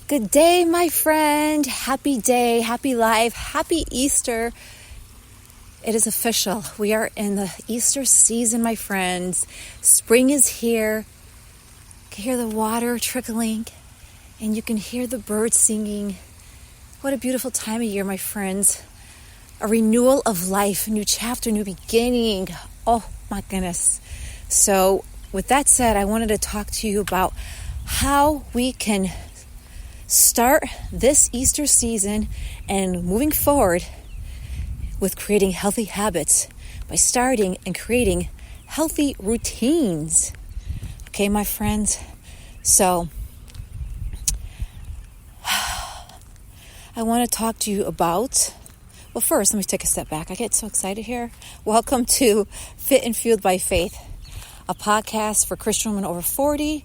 Good day, my friend. Happy day, happy life, happy Easter. It is official. We are in the Easter season, my friends. Spring is here. You can hear the water trickling, and you can hear the birds singing. What a beautiful time of year, my friends. A renewal of life, a new chapter, new beginning. Oh, my goodness. So, with that said, I wanted to talk to you about how we can start this Easter season and moving forward with creating healthy habits by starting and creating healthy routines. Okay, my friends? So, I want to talk to you about, well, first, let me take a step back. I get so excited here. Welcome to Fit and Fueled by Faith, a podcast for Christian women over 40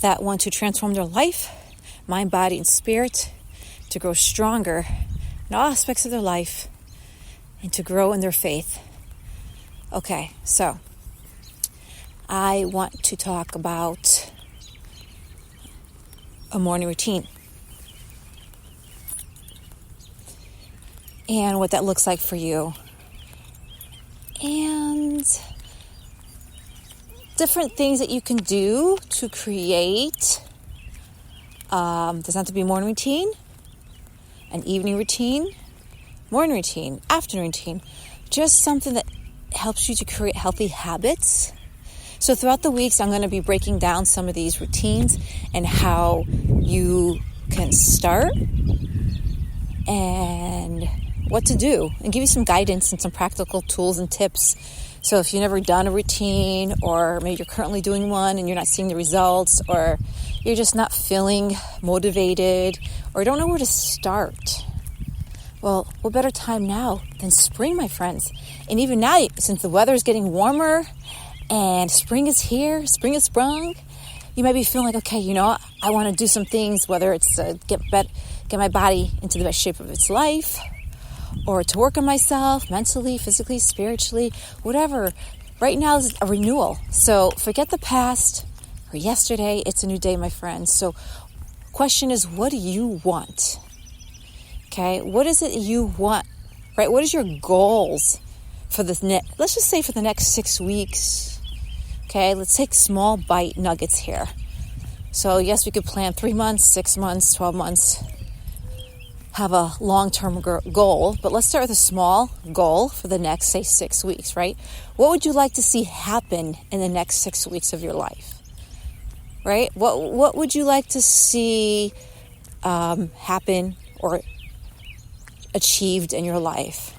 that want to transform their life, mind, body, and spirit, to grow stronger in all aspects of their life and to grow in their faith. Okay, so I want to talk about a morning routine and what that looks like for you, and different things that you can do to create. Doesn't have to be a morning routine, an evening routine, morning routine, afternoon routine, just something that helps you to create healthy habits. So throughout the weeks, I'm going to be breaking down some of these routines and how you can start and what to do, and give you some guidance and some practical tools and tips. So if you've never done a routine, or maybe you're currently doing one and you're not seeing the results, or you're just not feeling motivated, or don't know where to start, well, what better time now than spring, my friends? And even now, since the weather is getting warmer and spring is here, spring is sprung, you might be feeling like, okay, I want to do some things, whether it's get my body into the best shape of its life, or to work on myself mentally, physically, spiritually, whatever. Right now is a renewal. So forget the past or yesterday. It's a new day, my friends. So question is, what do you want? Okay, what is it you want? Right? What is your goals for this let's just say for the next 6 weeks? Okay, let's take small bite nuggets here. So yes, we could plan 3 months, 6 months, 12 months, have a long-term goal, but let's start with a small goal for the next, say, 6 weeks, right? What would you like to see happen in the next 6 weeks of your life, right? What would you like to see happen or achieved in your life?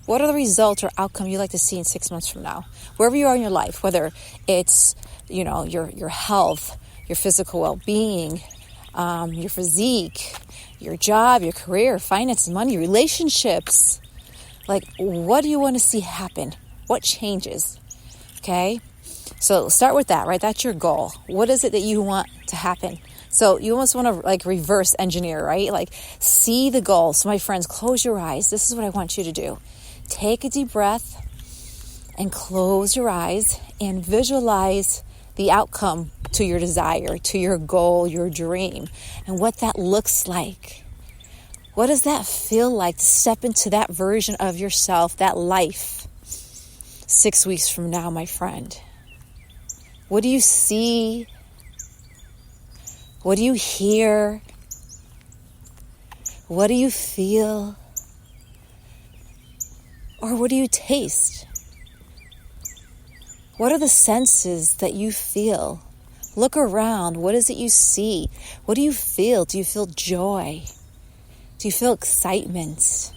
What are the results or outcome you'd like to see in 6 months from now? Wherever you are in your life, whether it's, your health, your physical well-being, your physique, your job, your career, finance, money, relationships. Like, what do you want to see happen? What changes? Okay? So start with that, right? That's your goal. What is it that you want to happen? So you almost want to reverse engineer, right? See the goal. So my friends, close your eyes. This is what I want you to do. Take a deep breath and close your eyes and visualize the outcome to your desire, to your goal, your dream, and what that looks like. What does that feel like to step into that version of yourself, that life, 6 weeks from now, my friend? What do you see? What do you hear? What do you feel? Or what do you taste? What are the senses that you feel? Look around. What is it you see? What do you feel? Do you feel joy? Do you feel excitement?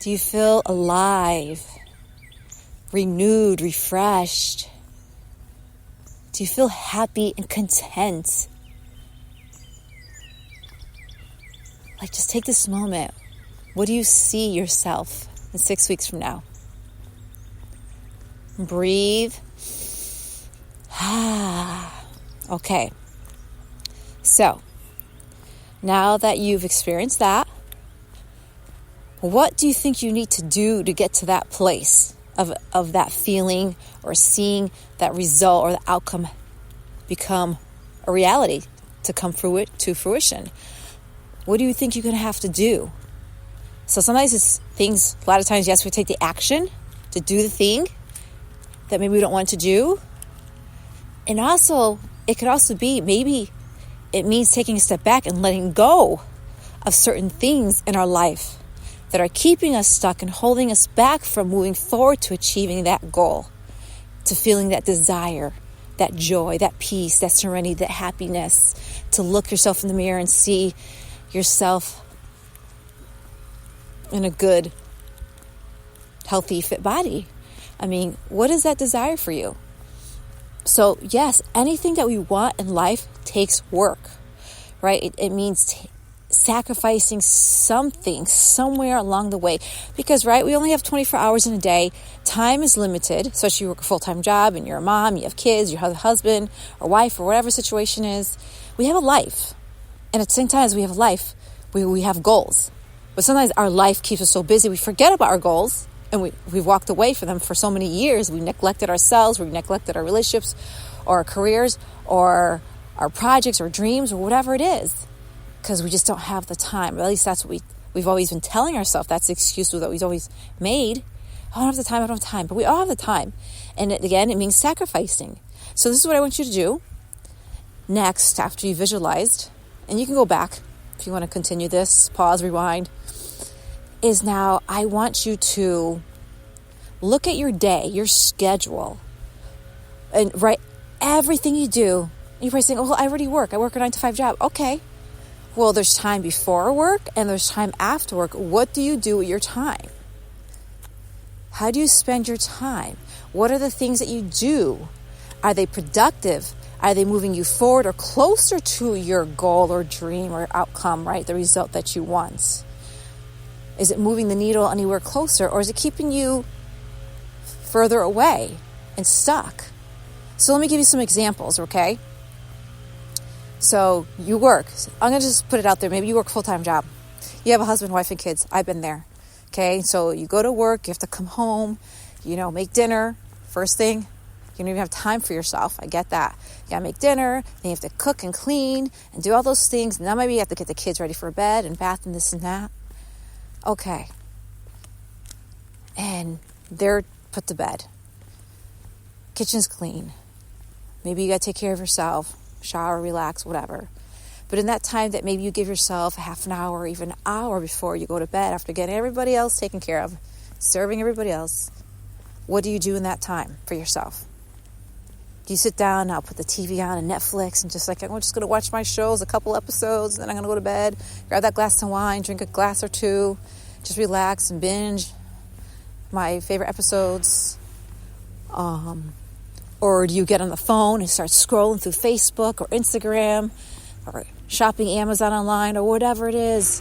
Do you feel alive, renewed, refreshed? Do you feel happy and content? Just take this moment. What do you see yourself in 6 weeks from now? Breathe. Okay. So, now that you've experienced that, what do you think you need to do to get to that place of that feeling or seeing that result or the outcome become a reality, to come to fruition? What do you think you're going to have to do? So sometimes it's things, a lot of times, yes, we take the action to do the thing that maybe we don't want to do. And also, it could also be maybe it means taking a step back and letting go of certain things in our life that are keeping us stuck and holding us back from moving forward to achieving that goal, to feeling that desire, that joy, that peace, that serenity, that happiness, to look yourself in the mirror and see yourself in a good, healthy, fit body. I mean, what is that desire for you? So yes, anything that we want in life takes work, right? It means sacrificing something somewhere along the way, because right, we only have 24 hours in a day. Time is limited, especially if you work a full-time job and you're a mom, you have kids, you have a husband or wife or whatever situation is. We have a life, and at the same time as we have a life, we have goals. But sometimes our life keeps us so busy we forget about our goals, and we've walked away from them for so many years. We neglected ourselves, we neglected our relationships or our careers or our projects or dreams or whatever it is, because we just don't have the time. Or at least that's what we've always been telling ourselves. That's the excuse that we've always made. I don't have the time, I don't have time. But we all have the time. And again, it means sacrificing. So this is what I want you to do next after you visualized. And you can go back if you want to continue this, pause, rewind. Is now I want you to look at your day, your schedule, and write everything you do. And you're probably saying, oh, I already work. I work a 9-to-5 job. Okay. Well, there's time before work and there's time after work. What do you do with your time? How do you spend your time? What are the things that you do? Are they productive? Are they moving you forward or closer to your goal or dream or outcome, right? The result that you want. Is it moving the needle anywhere closer, or is it keeping you further away and stuck? So let me give you some examples, okay? So you work. I'm going to just put it out there. Maybe you work a full-time job. You have a husband, wife, and kids. I've been there, okay? So you go to work. You have to come home, make dinner. First thing, you don't even have time for yourself. I get that. You got to make dinner. Then you have to cook and clean and do all those things. Now maybe you have to get the kids ready for bed and bath and this and that. Okay. And they're put to bed. Kitchen's clean. Maybe you got to take care of yourself, shower, relax, whatever. But in that time that maybe you give yourself a half an hour or even an hour before you go to bed, after getting everybody else taken care of, serving everybody else, what do you do in that time for yourself? Do you sit down, I'll put the TV on and Netflix and just I'm just going to watch my shows, a couple episodes, and then I'm going to go to bed, grab that glass of wine, drink a glass or two, just relax and binge my favorite episodes? Or do you get on the phone and start scrolling through Facebook or Instagram or shopping Amazon online or whatever it is,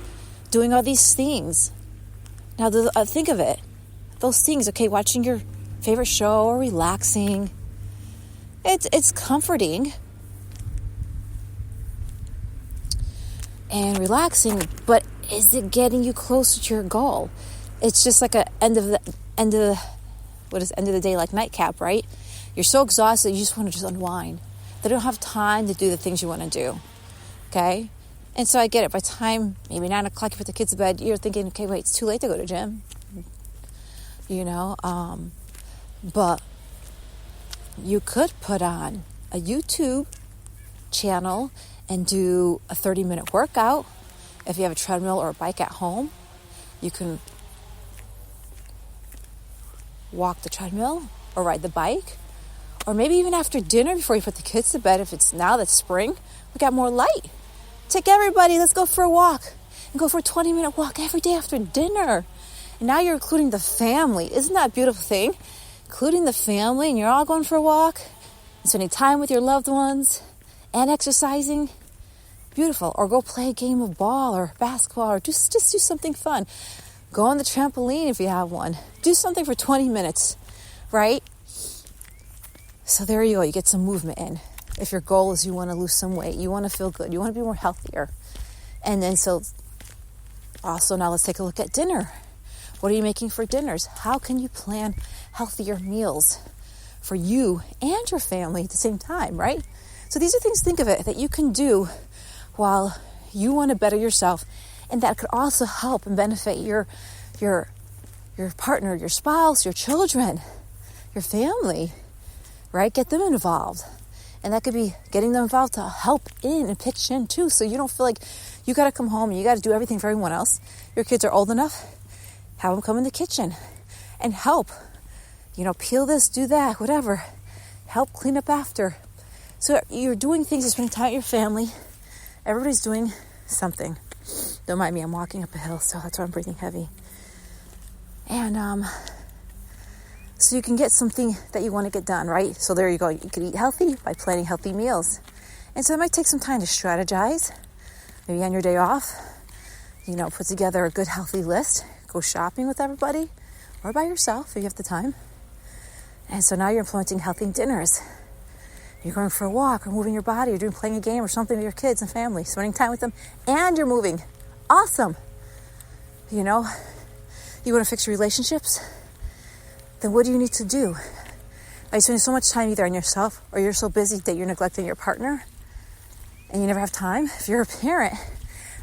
doing all these things? Now, think of it. Those things, okay, watching your favorite show or relaxing, it's comforting and relaxing, but is it getting you closer to your goal? It's just like end of the day, like nightcap, right? You're so exhausted, you just want to just unwind. They don't have time to do the things you want to do, okay? And so I get it. By the time maybe 9 o'clock you put the kids to bed, you're thinking, okay, wait, it's too late to go to gym, but you could put on a YouTube channel and do a 30-minute workout. If you have a treadmill or a bike at home, you can walk the treadmill or ride the bike. Or maybe even after dinner before you put the kids to bed, if it's now that's spring, we got more light. Take everybody, let's go for a walk. And go for a 20-minute walk every day after dinner. And now you're including the family. Isn't that a beautiful thing? Including the family, and you're all going for a walk, and spending time with your loved ones, and exercising. Beautiful. Or go play a game of ball or basketball, or just do something fun. Go on the trampoline if you have one. Do something for 20 minutes, right? So there you go. You get some movement in. If your goal is you want to lose some weight, you want to feel good, you want to be more healthier. And then also now let's take a look at dinner. What are you making for dinners? How can you plan healthier meals for you and your family at the same time, right? So these are things, think of it, that you can do while you want to better yourself, and that could also help and benefit your partner, your spouse, your children, your family, right? Get them involved. And that could be getting them involved to help in and pitch in too, so you don't feel like you got to come home and you got to do everything for everyone else. Your kids are old enough, have them come in the kitchen and help. Peel this, do that, whatever. Help clean up after. So you're doing things, you're spending time with your family. Everybody's doing something. Don't mind me, I'm walking up a hill, so that's why I'm breathing heavy. And so you can get something that you want to get done, right? So there you go. You can eat healthy by planning healthy meals. And so it might take some time to strategize. Maybe on your day off, put together a good healthy list. Go shopping with everybody or by yourself if you have the time. And so now you're implementing healthy dinners. You're going for a walk or moving your body or playing a game or something with your kids and family, spending time with them, and you're moving. Awesome. You want to fix your relationships? Then what do you need to do? Are you spending so much time either on yourself or you're so busy that you're neglecting your partner and you never have time? If you're a parent,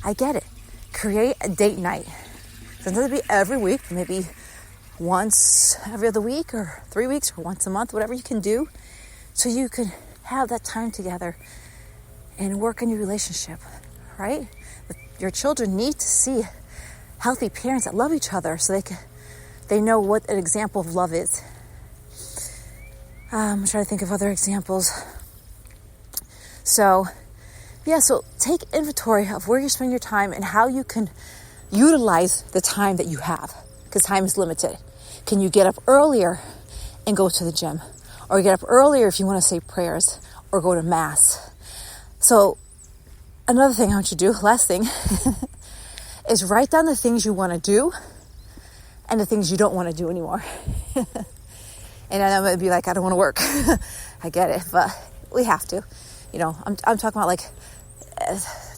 I get it. Create a date night. It doesn't have to be every week, maybe once every other week or 3 weeks or once a month, whatever you can do, so you can have that time together and work on your relationship, right? Your children need to see healthy parents that love each other so they know what an example of love is. I'm trying to think of other examples. So take inventory of where you're spending your time and how you can utilize the time that you have, because time is limited. Can you get up earlier and go to the gym? Or get up earlier if you want to say prayers or go to mass? So another thing I want you to do, last thing, is write down the things you want to do and the things you don't want to do anymore. And I know it would be like, I don't want to work. I get it, but we have to. I'm talking about like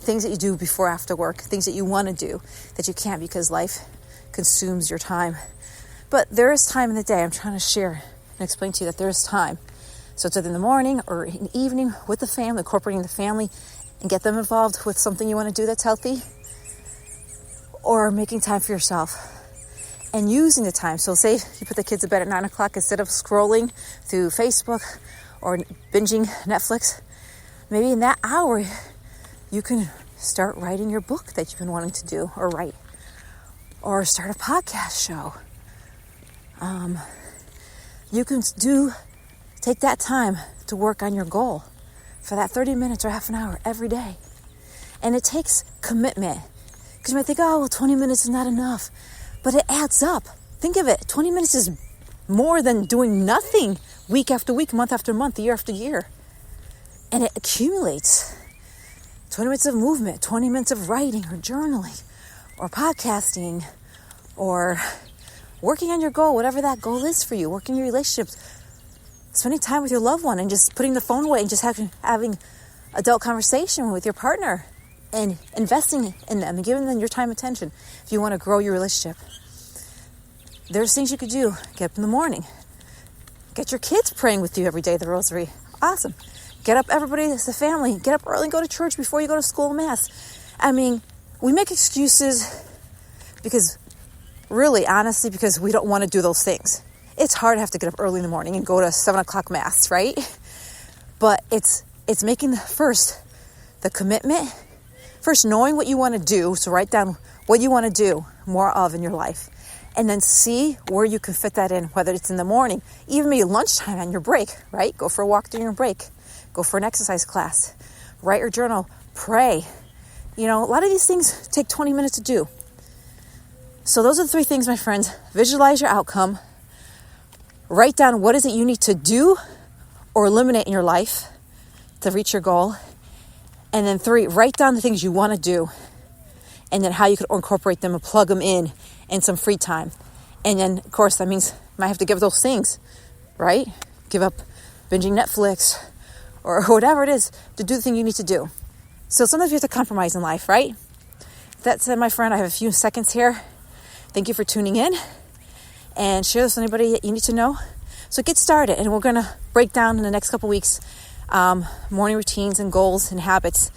things that you do before, after work, things that you want to do that you can't because life consumes your time. But there is time in the day. I'm trying to share and explain to you that there is time. So it's either in the morning or in the evening with the family, incorporating the family and get them involved with something you want to do that's healthy, or making time for yourself and using the time. So say you put the kids to bed at 9 o'clock, instead of scrolling through Facebook or binging Netflix, maybe in that hour you can start writing your book that you've been wanting to do or write, or start a podcast show. You can take that time to work on your goal for that 30 minutes or half an hour every day. And it takes commitment, because you might think, 20 minutes is not enough, but it adds up. Think of it, 20 minutes is more than doing nothing week after week, month after month, year after year. And it accumulates. 20 minutes of movement, 20 minutes of writing or journaling or podcasting or working on your goal, whatever that goal is for you, working your relationships, spending time with your loved one and just putting the phone away and just having adult conversation with your partner and investing in them and giving them your time and attention if you want to grow your relationship. There's things you could do. Get up in the morning. Get your kids praying with you every day, the rosary. Awesome. Get up, everybody as a family. Get up early and go to church before you go to school mass. I mean, we make excuses because we don't want to do those things. It's hard to have to get up early in the morning and go to 7 o'clock mass, right? But it's making the commitment, first knowing what you want to do. So write down what you want to do more of in your life. And then see where you can fit that in, whether it's in the morning, even maybe lunchtime on your break, right? Go for a walk during your break. Go for an exercise class. Write your journal. Pray. A lot of these things take 20 minutes to do. So those are the 3 things, my friends. Visualize your outcome. Write down what is it you need to do or eliminate in your life to reach your goal. And then 3, write down the things you want to do and then how you could incorporate them and plug them in some free time. And then, of course, that means you might have to give up those things, right? Give up binging Netflix or whatever it is to do the thing you need to do. So sometimes you have to compromise in life, right? That said, my friend, I have a few seconds here. Thank you for tuning in, and share this with anybody that you need to know. So get started, and we're going to break down in the next couple weeks morning routines and goals and habits